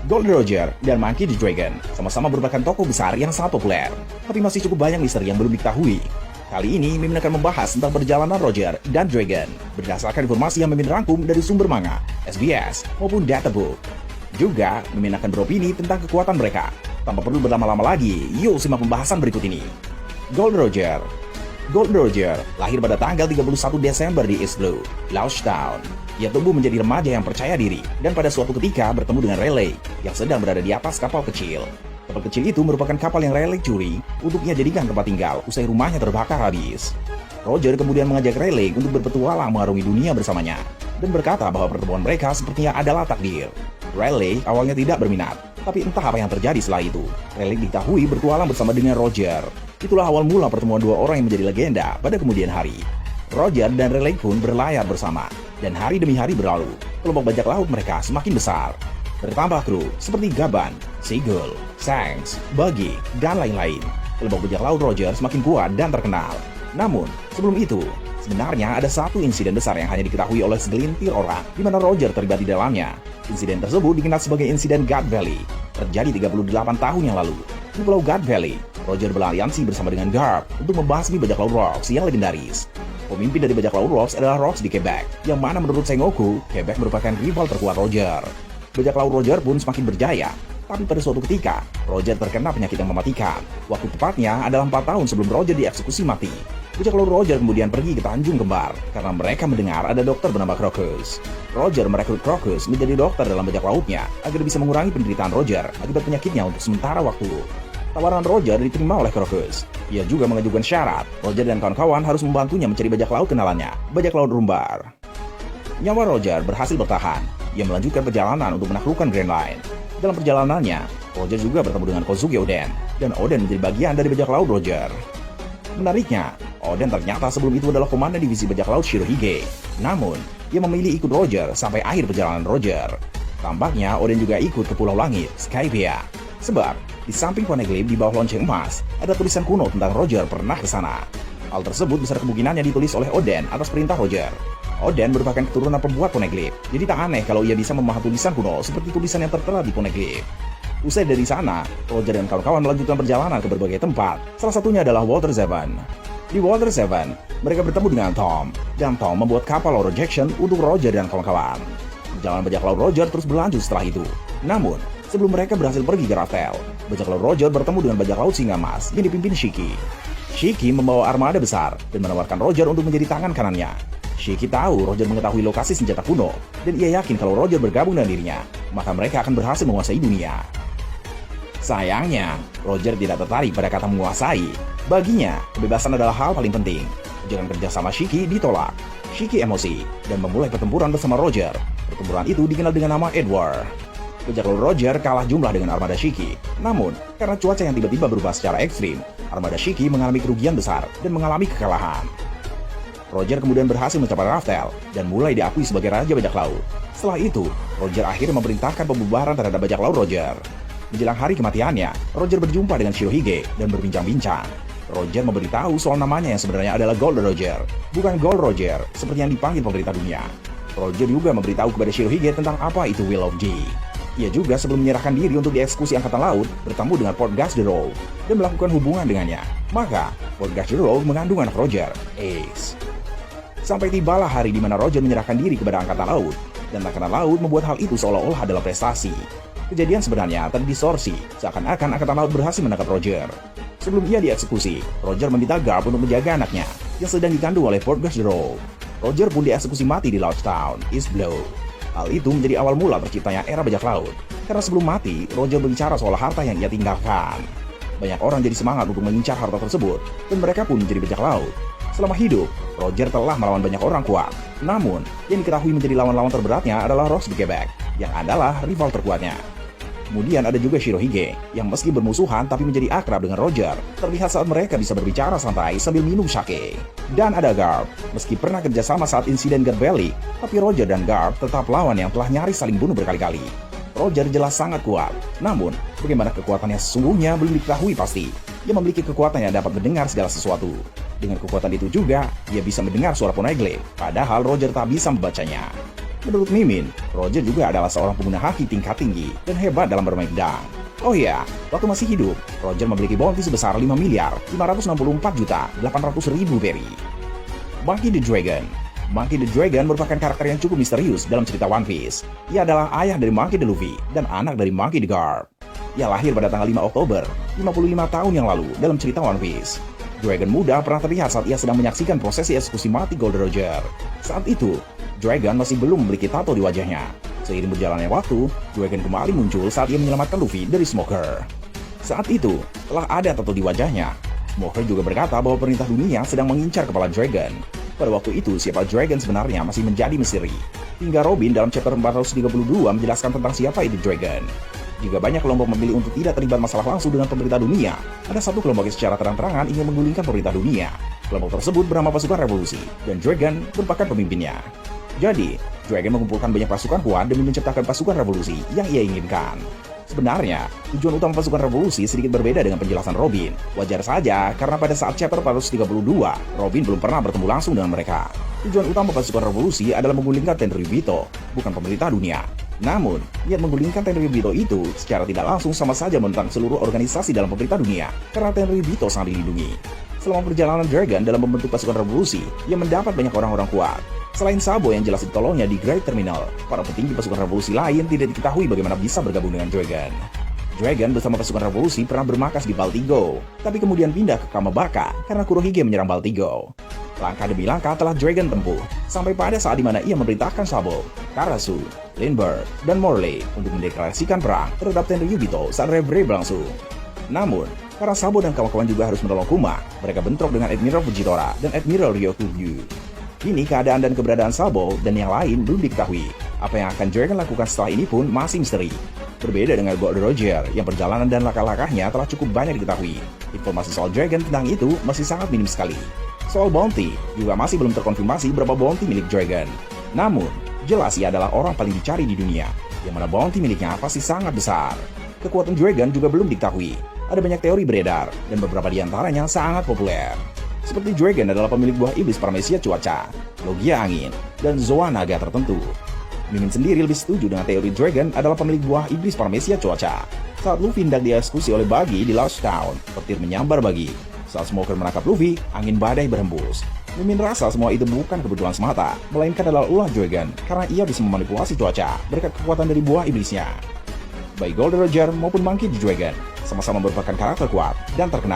Gold Roger dan Monkey the Dragon sama-sama merupakan tokoh besar yang sangat populer, tapi masih cukup banyak misteri yang belum diketahui. Kali ini, Mimin akan membahas tentang perjalanan Roger dan Dragon berdasarkan informasi yang Mimin rangkum dari sumber manga, SBS, maupun databook. Juga, Mimin akan beropini tentang kekuatan mereka. Tanpa perlu berlama-lama lagi, yuk simak pembahasan berikut ini. Gold Roger. Gold Roger lahir pada tanggal 31 Desember di East Blue, Lounge Town. Ia tumbuh menjadi remaja yang percaya diri dan pada suatu ketika bertemu dengan Rayleigh yang sedang berada di atas kapal kecil. Kapal kecil itu merupakan kapal yang Rayleigh curi untuk ia jadikan tempat tinggal usai rumahnya terbakar habis. Roger kemudian mengajak Rayleigh untuk berpetualang mengarungi dunia bersamanya dan berkata bahwa pertemuan mereka sepertinya adalah takdir. Rayleigh awalnya tidak berminat, tapi entah apa yang terjadi setelah itu. Rayleigh diketahui bertualang bersama dengan Roger. Itulah awal mula pertemuan dua orang yang menjadi legenda pada kemudian hari. Roger dan Rayleigh pun berlayar bersama, dan hari demi hari berlalu. Kelompok bajak laut mereka semakin besar. Bertambah kru seperti Gaban, Seagull, Shanks, Buggy, dan lain-lain. Kelompok bajak laut Roger semakin kuat dan terkenal. Namun, sebelum itu, sebenarnya ada satu insiden besar yang hanya diketahui oleh segelintir orang, di mana Roger terlibat di dalamnya. Insiden tersebut dikenal sebagai insiden God Valley, terjadi 38 tahun yang lalu. Di Pulau God Valley, Roger beraliansi bersama dengan Garp untuk membasmi bajak laut Rocks yang legendaris. Pemimpin dari bajak laut Rocks adalah Rocks di Quebec, yang mana menurut Sengoku, Quebec merupakan rival terkuat Roger. Bajak laut Roger pun semakin berjaya, tapi pada suatu ketika, Roger terkena penyakit yang mematikan. Waktu tepatnya adalah 4 tahun sebelum Roger dieksekusi mati. Bajak laut Roger kemudian pergi ke Tanjung Kembar, karena mereka mendengar ada dokter bernama Crocus. Roger merekrut Crocus menjadi dokter dalam bajak lautnya, agar bisa mengurangi penderitaan Roger akibat penyakitnya untuk sementara waktu. Tawaran Roger diterima oleh Crocus. Ia juga mengajukan syarat, Roger dan kawan-kawan harus membantunya mencari bajak laut kenalannya, bajak laut Rumbar. Nyawa Roger berhasil bertahan. Ia melanjutkan perjalanan untuk menaklukkan Grand Line. Dalam perjalanannya, Roger juga bertemu dengan Kozuki Oden, dan Oden menjadi bagian dari bajak laut Roger. Menariknya, Oden ternyata sebelum itu adalah komandan divisi bajak laut Shirohige. Namun, ia memilih ikut Roger sampai akhir perjalanan Roger. Tampaknya Oden juga ikut ke Pulau Langit, Skypiea. Sebab, di samping Poneglyph di bawah lonceng emas, ada tulisan kuno tentang Roger pernah ke sana. Hal tersebut besar kemungkinannya ditulis oleh Oden atas perintah Roger. Oden merupakan keturunan pembuat Poneglyph, jadi tak aneh kalau ia bisa memahami tulisan kuno seperti tulisan yang tertera di Poneglyph. Usai dari sana, Roger dan kawan-kawan melanjutkan perjalanan ke berbagai tempat. Salah satunya adalah Water 7. Di Water 7, mereka bertemu dengan Tom, dan Tom membuat kapal Lauro Jackson untuk Roger dan kawan-kawan. Perjalanan bajak laut Roger terus berlanjut setelah itu. Namun, sebelum mereka berhasil pergi ke Raftel, bajak laut Roger bertemu dengan bajak laut Singa Emas yang dipimpin Shiki. Shiki membawa armada besar dan menawarkan Roger untuk menjadi tangan kanannya. Shiki tahu Roger mengetahui lokasi senjata kuno, dan ia yakin kalau Roger bergabung dengan dirinya, maka mereka akan berhasil menguasai dunia. Sayangnya, Roger tidak tertarik pada kata menguasai. Baginya, kebebasan adalah hal paling penting. Jangan kerja sama Shiki ditolak. Shiki emosi dan memulai pertempuran bersama Roger. Pertempuran itu dikenal dengan nama Edward. Bajak laut Roger kalah jumlah dengan armada Shiki. Namun, karena cuaca yang tiba-tiba berubah secara ekstrim, armada Shiki mengalami kerugian besar dan mengalami kekalahan. Roger kemudian berhasil mencapai Raftel dan mulai diakui sebagai raja bajak laut. Setelah itu, Roger akhirnya memerintahkan pembubaran terhadap bajak laut Roger. Menjelang hari kematiannya, Roger berjumpa dengan Shirohige dan berbincang-bincang. Roger memberitahu soal namanya yang sebenarnya adalah Gold Roger, bukan Gold Roger seperti yang dipanggil pemerintah dunia. Roger juga memberitahu kepada Shirohige tentang apa itu Will of G. Ia juga sebelum menyerahkan diri untuk dieksekusi angkatan laut, bertemu dengan Portgas the Rogue dan melakukan hubungan dengannya. Maka, Portgas the Rogue mengandung anak Roger, Ace. Sampai tibalah hari di mana Roger menyerahkan diri kepada angkatan laut, dan angkatan laut membuat hal itu seolah-olah adalah prestasi. Kejadian sebenarnya terdistorsi, seakan-akan angkatan laut berhasil menangkap Roger. Sebelum ia dieksekusi, Roger meminta Garp untuk menjaga anaknya, yang sedang dikandung oleh Portgas the Rogue. Roger pun dieksekusi mati di Lounge Town, East Blue. Hal itu menjadi awal mula terciptanya era bajak laut, karena sebelum mati, Roger berbicara soal harta yang ia tinggalkan. Banyak orang jadi semangat untuk mengincar harta tersebut, dan mereka pun menjadi bajak laut. Selama hidup, Roger telah melawan banyak orang kuat. Namun, yang diketahui menjadi lawan-lawan terberatnya adalah Rocks di Quebec, yang adalah rival terkuatnya. Kemudian ada juga Shirohige, yang meski bermusuhan tapi menjadi akrab dengan Roger, terlihat saat mereka bisa berbicara santai sambil minum sake. Dan ada Garp, meski pernah kerjasama saat insiden God Valley, tapi Roger dan Garp tetap lawan yang telah nyaris saling bunuh berkali-kali. Roger jelas sangat kuat, namun bagaimana kekuatannya sesungguhnya belum diketahui pasti. Ia memiliki kekuatan yang dapat mendengar segala sesuatu. Dengan kekuatan itu juga, ia bisa mendengar suara Poneglyph, padahal Roger tak bisa membacanya. Menurut Mimin, Roger juga adalah seorang pengguna haki tingkat tinggi dan hebat dalam bermain pedang. Oh iya, waktu masih hidup, Roger memiliki bounty sebesar 5.564.800.000 berry. Monkey the Dragon. Monkey the Dragon merupakan karakter yang cukup misterius dalam cerita One Piece. Ia adalah ayah dari Monkey the Luffy dan anak dari Monkey the Garp. Ia lahir pada tanggal 5 Oktober, 55 tahun yang lalu dalam cerita One Piece. Dragon muda pernah terlihat saat ia sedang menyaksikan prosesi eksekusi mati Gold Roger. Saat itu, Dragon masih belum memiliki tato di wajahnya. Seiring berjalannya waktu, Dragon kembali muncul saat ia menyelamatkan Luffy dari Smoker. Saat itu, telah ada tato di wajahnya. Smoker juga berkata bahwa perintah dunia sedang mengincar kepala Dragon. Pada waktu itu, siapa Dragon sebenarnya masih menjadi misteri. Hingga Robin dalam chapter 432 menjelaskan tentang siapa itu Dragon. Jika banyak kelompok memilih untuk tidak terlibat masalah langsung dengan pemerintah dunia, ada satu kelompok yang secara terang-terangan ingin menggulingkan pemerintah dunia. Kelompok tersebut bernama Pasukan Revolusi, dan Dragon merupakan pemimpinnya. Jadi, Dragon mengumpulkan banyak pasukan kuat demi menciptakan pasukan revolusi yang ia inginkan. Sebenarnya, tujuan utama pasukan revolusi sedikit berbeda dengan penjelasan Robin. Wajar saja, karena pada saat chapter 432, Robin belum pernah bertemu langsung dengan mereka. Tujuan utama pasukan revolusi adalah menggulingkan Tenryubito, bukan pemerintah dunia. Namun, niat menggulingkan Tenryubito itu secara tidak langsung sama saja menentang seluruh organisasi dalam pemerintah dunia, karena Tenryubito sangat dilindungi. Selama perjalanan Dragon dalam membentuk pasukan revolusi, ia mendapat banyak orang-orang kuat. Selain Sabo yang jelas ditolongnya di Great Terminal, para petinggi pasukan revolusi lain tidak diketahui bagaimana bisa bergabung dengan Dragon. Dragon bersama pasukan revolusi pernah bermarkas di Baltigo, tapi kemudian pindah ke Kamabaka karena Kurohige menyerang Baltigo. Langkah demi langkah telah Dragon tempuh, sampai pada saat dimana ia memerintahkan Sabo, Karasu, Lindbergh, dan Morley untuk mendeklarasikan perang terhadap Tenryubito saat Reverie berlangsung. Namun, karena Sabo dan kawan-kawan juga harus menolong Kuma, mereka bentrok dengan Admiral Fujitora dan Admiral Ryokugyu. Kini keadaan dan keberadaan Sabo dan yang lain belum diketahui. Apa yang akan Dragon lakukan setelah ini pun masih misteri. Berbeda dengan Gold Roger, yang perjalanan dan langkah-langkahnya telah cukup banyak diketahui. Informasi soal Dragon tentang itu masih sangat minim sekali. Soal bounty, juga masih belum terkonfirmasi berapa bounty milik Dragon. Namun, jelas ia adalah orang paling dicari di dunia, yang mana bounty miliknya pasti sangat besar. Kekuatan Dragon juga belum diketahui. Ada banyak teori beredar, dan beberapa di antaranya sangat populer. Seperti Dragon adalah pemilik buah iblis paramesia cuaca, logia angin, dan zoa naga tertentu. Mimin sendiri lebih setuju dengan teori Dragon adalah pemilik buah iblis paramesia cuaca. Saat Luffy hendak dieksekusi oleh Buggy di Lost Town, petir menyambar Buggy. Saat Smoker menangkap Luffy, angin badai berhembus. Mimin rasa semua itu bukan kebetulan semata, melainkan adalah ulah Dragon karena ia bisa memanipulasi cuaca berkat kekuatan dari buah iblisnya. Baik Gold Roger maupun Monkey the Dragon sama-sama merupakan karakter kuat dan terkenal.